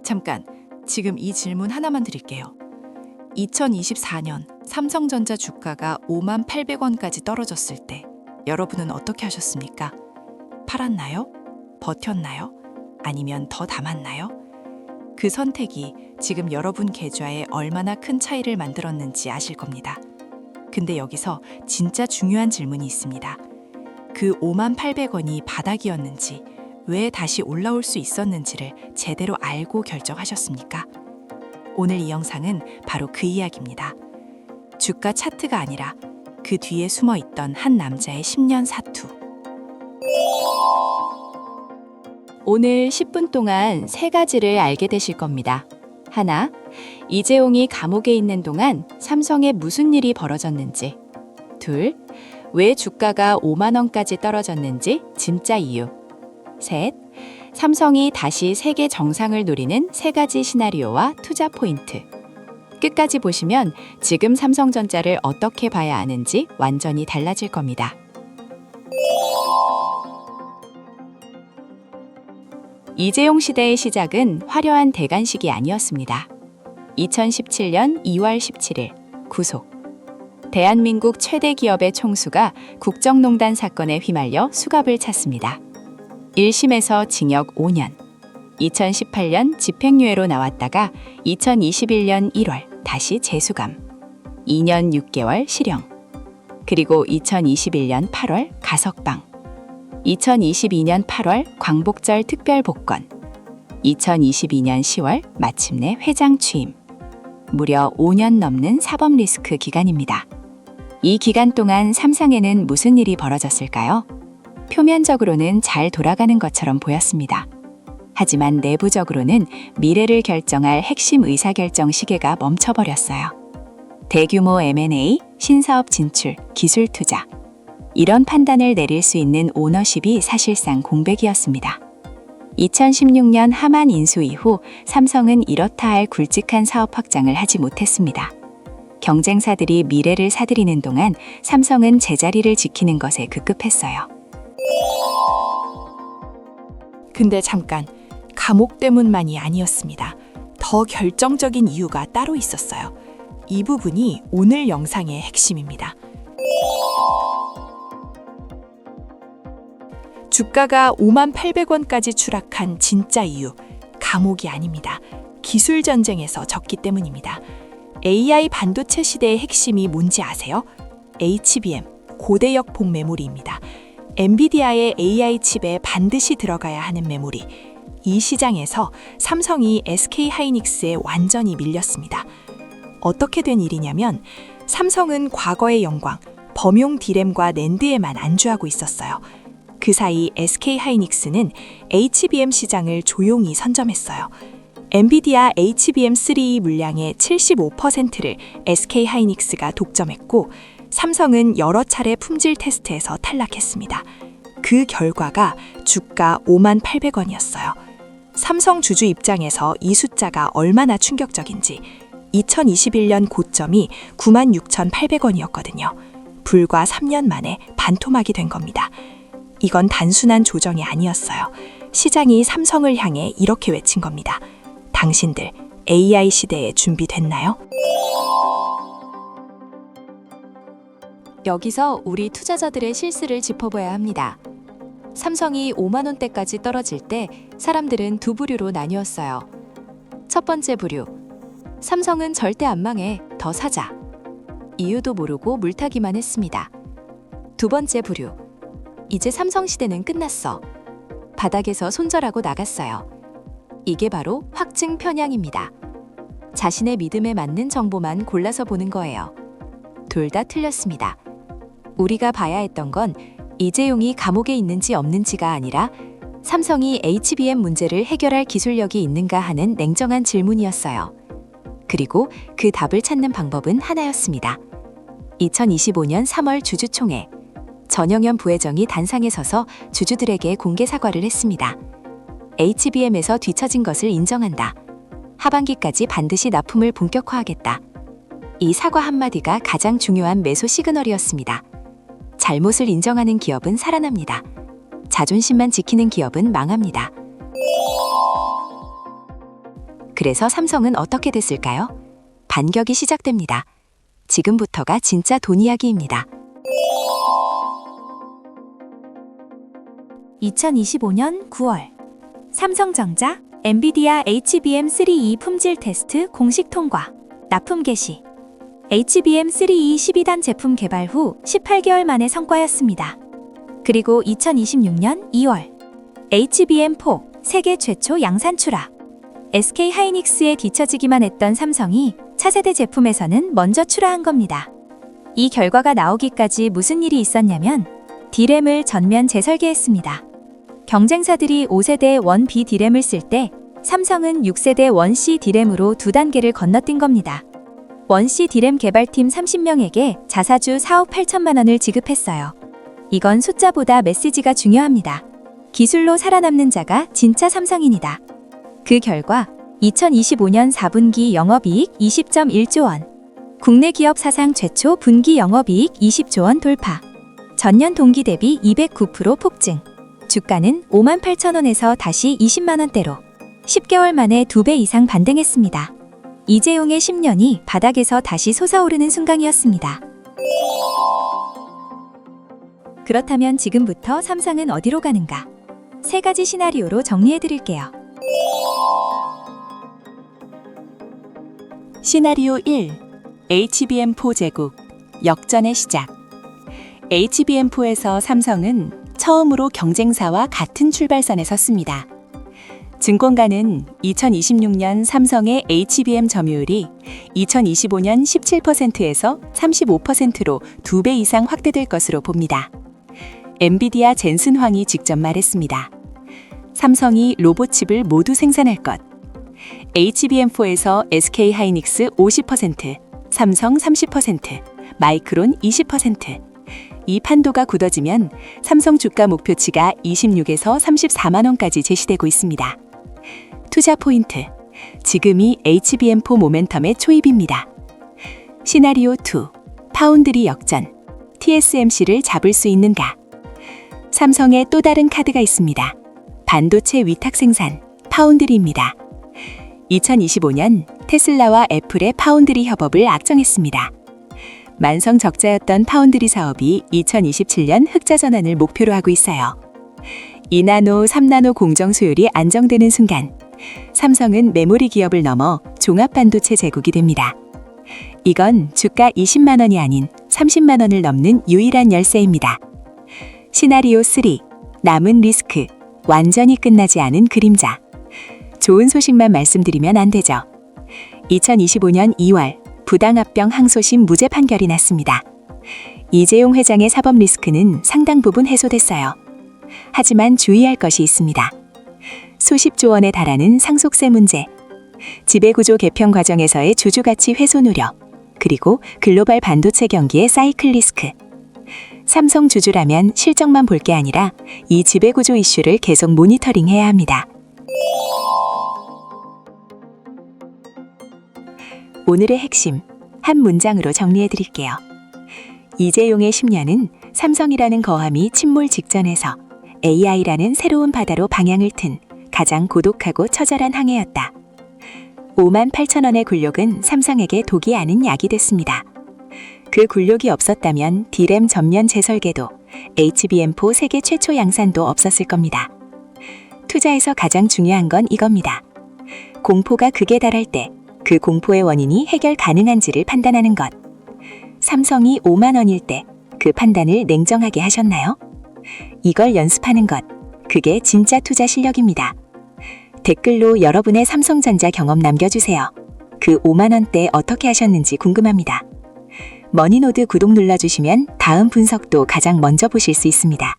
잠깐, 지금 이 질문 하나만 드릴게요. 2024년 삼성전자 주가가 58,000원까지 떨어졌을 때 여러분은 어떻게 하셨습니까? 팔았나요? 버텼나요? 아니면 더 담았나요? 그 선택이 지금 여러분 계좌에 얼마나 큰 차이를 만들었는지 아실 겁니다. 근데 여기서 진짜 중요한 질문이 있습니다. 그 58,000원이 바닥이었는지, 왜 다시 올라올 수 있었는지를 제대로 알고 결정하셨습니까? 오늘 이 영상은 바로 그 이야기입니다. 주가 차트가 아니라 그 뒤에 숨어 있던 한 남자의 10년 사투. 오늘 10분 동안 3가지를 알게 되실 겁니다. 하나, 이재용이 감옥에 있는 동안 삼성에 무슨 일이 벌어졌는지. 둘, 왜 주가가 5만 원까지 떨어졌는지 진짜 이유. 셋, 삼성이 다시 세계 정상을 노리는 3가지 시나리오와 투자 포인트. 끝까지 보시면 지금 삼성전자를 어떻게 봐야 하는지 완전히 달라질 겁니다. 이재용 시대의 시작은 화려한 대관식이 아니었습니다. 2017년 2월 17일 구속. 대한민국 최대 기업의 총수가 국정농단 사건에 휘말려 수갑을 찼습니다. 1심에서 징역 5년, 2018년 집행유예로 나왔다가 2021년 1월 다시 재수감, 2년 6개월 실형, 그리고 2021년 8월 가석방, 2022년 8월 광복절 특별복권, 2022년 10월 마침내 회장 취임. 무려 5년 넘는 사법 리스크 기간입니다. 이 기간 동안 삼성에는 무슨 일이 벌어졌을까요? 표면적으로는 잘 돌아가는 것처럼 보였습니다. 하지만 내부적으로는 미래를 결정할 핵심 의사결정 시계가 멈춰버렸어요. 대규모 M&A, 신사업 진출, 기술 투자. 이런 판단을 내릴 수 있는 오너십이 사실상 공백이었습니다. 2016년 하만 인수 이후 삼성은 이렇다 할 굵직한 사업 확장을 하지 못했습니다. 경쟁사들이 미래를 사들이는 동안 삼성은 제자리를 지키는 것에 급급했어요. 근데 잠깐, 감옥 때문만이 아니었습니다. 더 결정적인 이유가 따로 있었어요. 이 부분이 오늘 영상의 핵심입니다. 주가가 58,000원까지 추락한 진짜 이유, 감옥이 아닙니다. 기술 전쟁에서 졌기 때문입니다. AI 반도체 시대의 핵심이 뭔지 아세요? HBM, 고대역 폭메모리입니다. 엔비디아의 AI 칩에 반드시 들어가야 하는 메모리. 이 시장에서 삼성이 SK하이닉스에 완전히 밀렸습니다. 어떻게 된 일이냐면 삼성은 과거의 영광, 범용 D램과 낸드에만 안주하고 있었어요. 그 사이 SK하이닉스는 HBM 시장을 조용히 선점했어요. 엔비디아 HBM3 물량의 75%를 SK하이닉스가 독점했고 삼성은 여러 차례 품질 테스트에서 탈락했습니다. 그 결과가 주가 58,000원이었어요. 삼성 주주 입장에서 이 숫자가 얼마나 충격적인지 2021년 고점이 96,800원이었거든요. 불과 3년 만에 반토막이 된 겁니다. 이건 단순한 조정이 아니었어요. 시장이 삼성을 향해 이렇게 외친 겁니다. 당신들 AI 시대에 준비됐나요? 여기서 우리 투자자들의 실수를 짚어봐야 합니다. 삼성이 5만 원대까지 떨어질 때 사람들은 두 부류로 나뉘었어요. 첫 번째 부류, 삼성은 절대 안 망해, 더 사자. 이유도 모르고 물타기만 했습니다. 두 번째 부류, 이제 삼성 시대는 끝났어. 바닥에서 손절하고 나갔어요. 이게 바로 확증 편향입니다. 자신의 믿음에 맞는 정보만 골라서 보는 거예요. 둘 다 틀렸습니다. 우리가 봐야 했던 건 이재용이 감옥에 있는지 없는지가 아니라 삼성이 HBM 문제를 해결할 기술력이 있는가 하는 냉정한 질문이었어요. 그리고 그 답을 찾는 방법은 하나였습니다. 2025년 3월 주주총회. 전영현 부회장이 단상에 서서 주주들에게 공개 사과를 했습니다. HBM에서 뒤처진 것을 인정한다. 하반기까지 반드시 납품을 본격화하겠다. 이 사과 한마디가 가장 중요한 매수 시그널이었습니다. 잘못을 인정하는 기업은 살아납니다. 자존심만 지키는 기업은 망합니다. 그래서 삼성은 어떻게 됐을까요? 반격이 시작됩니다. 지금부터가 진짜 돈 이야기입니다. 2025년 9월 삼성전자 엔비디아 HBM3E 품질 테스트 공식 통과, 납품 개시. HBM3E 12단 제품 개발 후 18개월 만의 성과였습니다. 그리고 2026년 2월 HBM4 세계 최초 양산 출하. SK 하이닉스에 뒤처지기만 했던 삼성이 차세대 제품에서는 먼저 출하한 겁니다. 이 결과가 나오기까지 무슨 일이 있었냐면 D램을 전면 재설계했습니다. 경쟁사들이 5세대 1B D램을 쓸 때 삼성은 6세대 1C D램으로 두 단계를 건너뛴 겁니다. 1C D램 개발팀 30명에게 자사주 4억 8천만 원을 지급했어요. 이건 숫자보다 메시지가 중요합니다. 기술로 살아남는 자가 진짜 삼성인이다. 그 결과 2025년 4분기 영업이익 20.1조 원, 국내 기업 사상 최초 분기 영업이익 20조 원 돌파, 전년 동기 대비 209% 폭증, 주가는 58,000원에서 다시 20만 원대로 10개월 만에 2배 이상 반등했습니다. 이재용의 10년이 바닥에서 다시 솟아오르는 순간이었습니다. 그렇다면 지금부터 삼성은 어디로 가는가? 세 가지 시나리오로 정리해 드릴게요. 시나리오 1. HBM4 제국, 역전의 시작. HBM4에서 삼성은 처음으로 경쟁사와 같은 출발선에 섰습니다. 증권가는 2026년 삼성의 HBM 점유율이 2025년 17%에서 35%로 2배 이상 확대될 것으로 봅니다. 엔비디아 젠슨 황이 직접 말했습니다. 삼성이 로봇칩을 모두 생산할 것. HBM4에서 SK 하이닉스 50%, 삼성 30%, 마이크론 20%. 이 판도가 굳어지면 삼성 주가 목표치가 26에서 34만 원까지 제시되고 있습니다. 투자 포인트. 지금이 HBM4 모멘텀의 초입입니다. 시나리오 2. 파운드리 역전. TSMC를 잡을 수 있는가? 삼성의 또 다른 카드가 있습니다. 반도체 위탁 생산, 파운드리입니다. 2025년 테슬라와 애플의 파운드리 협업을 악정했습니다. 만성 적자였던 파운드리 사업이 2027년 흑자 전환을 목표로 하고 있어요. 2나노, 3나노 공정 수율이 안정되는 순간 삼성은 메모리 기업을 넘어 종합 반도체 제국이 됩니다. 이건 주가 20만 원이 아닌 30만 원을 넘는 유일한 열쇠입니다. 시나리오 3. 남은 리스크. 완전히 끝나지 않은 그림자. 좋은 소식만 말씀드리면 안 되죠. 2025년 2월 부당합병 항소심 무죄 판결이 났습니다. 이재용 회장의 사법 리스크는 상당 부분 해소됐어요. 하지만 주의할 것이 있습니다. 수십조 원에 달하는 상속세 문제, 지배구조 개편 과정에서의 주주가치 훼손 우려, 그리고 글로벌 반도체 경기의 사이클 리스크. 삼성 주주라면 실적만 볼 게 아니라 이 지배구조 이슈를 계속 모니터링해야 합니다. 오늘의 핵심, 한 문장으로 정리해 드릴게요. 이재용의 10년은 삼성이라는 거함이 침몰 직전에서 AI라는 새로운 바다로 방향을 튼 가장 고독하고 처절한 항해였다. 58,000원의 굴욕은 삼성에게 독이 아닌 약이 됐습니다. 그 굴욕이 없었다면 D램 전면 재설계도, HBM4 세계 최초 양산도 없었을 겁니다. 투자에서 가장 중요한 건 이겁니다. 공포가 극에 달할 때 그 공포의 원인이 해결 가능한지를 판단하는 것. 삼성이 5만 원일 때 그 판단을 냉정하게 하셨나요? 이걸 연습하는 것. 그게 진짜 투자 실력입니다. 댓글로 여러분의 삼성전자 경험 남겨주세요. 그 5만 원대 어떻게 하셨는지 궁금합니다. 머니노드 구독 눌러주시면 다음 분석도 가장 먼저 보실 수 있습니다.